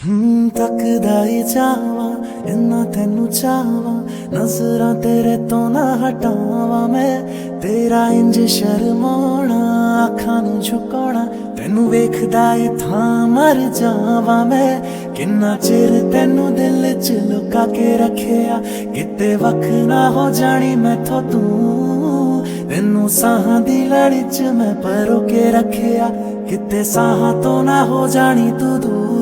तकदा ही जावा इन्ना तेनू चावा नजरां तेरे तो ना हटावा मैं तेरा इंज शर्माना अखां नू झुकाउणा तेनू वेखदा इत्थां मर जावा मैं किन्ना चिर तेनू दिल च लुका के रखिया किते वख ना हो जानी मैथों तू तेनू साहां दी लड़ी च मैं परो के रखिया किते साहां तो ना हो जानी तू दूर